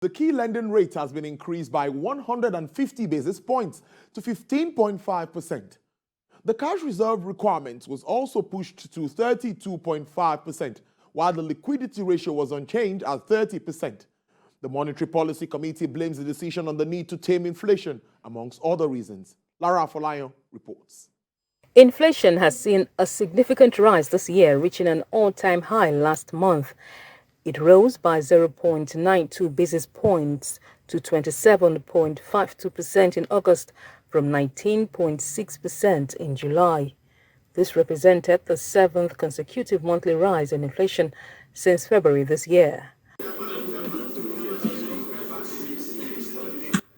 The key lending rate has been increased by 150 basis points to 15.5%. The cash reserve requirement was also pushed to 32.5%, while the liquidity ratio was unchanged at 30%. The Monetary Policy Committee blames the decision on the need to tame inflation, amongst other reasons. Lara Afolayan reports. Inflation has seen a significant rise this year, reaching an all-time high last month. It rose by 0.92 basis points to 27.52% in August from 19.6% in July. This represented the seventh consecutive monthly rise in inflation since February this year.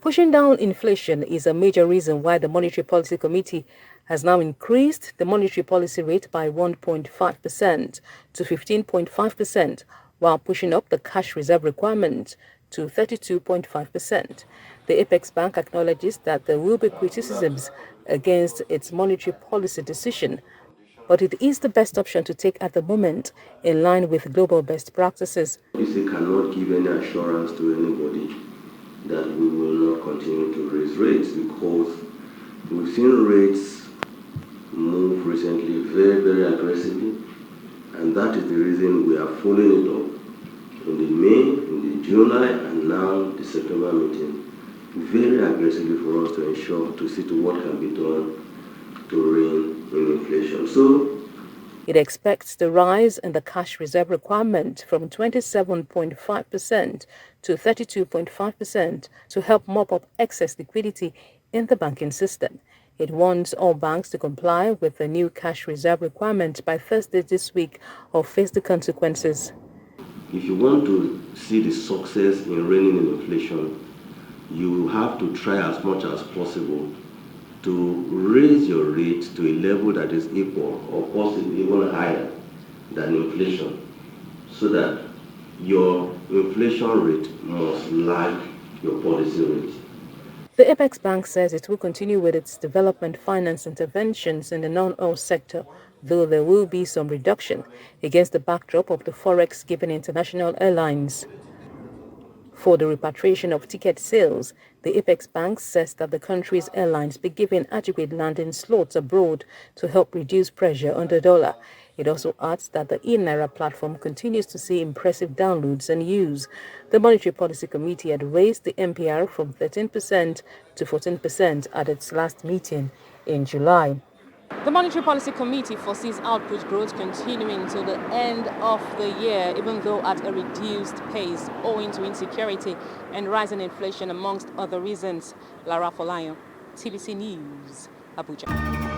Pushing down inflation is a major reason why the Monetary Policy Committee has now increased the monetary policy rate by 1.5% to 15.5%, while pushing up the cash reserve requirement to 32.5%. The Apex Bank acknowledges that there will be criticisms against its monetary policy decision, but it is the best option to take at the moment, in line with global best practices. Policy cannot give any assurance to anybody that we will not continue to raise rates, because we've seen rates move recently very, very aggressively, and that is the reason we are following it up in the May, in the July, and now the September meeting, very aggressively for us to ensure, to see to what can be done to rein in inflation. So it expects the rise in the cash reserve requirement from 27.5% to 32.5% to help mop up excess liquidity in the banking system. It wants all banks to comply with the new cash reserve requirement by Thursday this week or face the consequences. If you want to see the success in reining in inflation, you have to try as much as possible to raise your rate to a level that is equal or possibly even higher than inflation, so that your inflation rate must lag your policy rate. The Apex Bank says it will continue with its development finance interventions in the non-oil sector, though there will be some reduction against the backdrop of the forex given international airlines. For the repatriation of ticket sales, the Apex Bank says that the country's airlines be given adequate landing slots abroad to help reduce pressure on the dollar. It also adds that the e-Naira platform continues to see impressive downloads and use. The Monetary Policy Committee had raised the MPR from 13% to 14% at its last meeting in July. The Monetary Policy Committee foresees output growth continuing till the end of the year, even though at a reduced pace owing to insecurity and rising inflation, amongst other reasons. Lara Afolayan, TVC News, Abuja.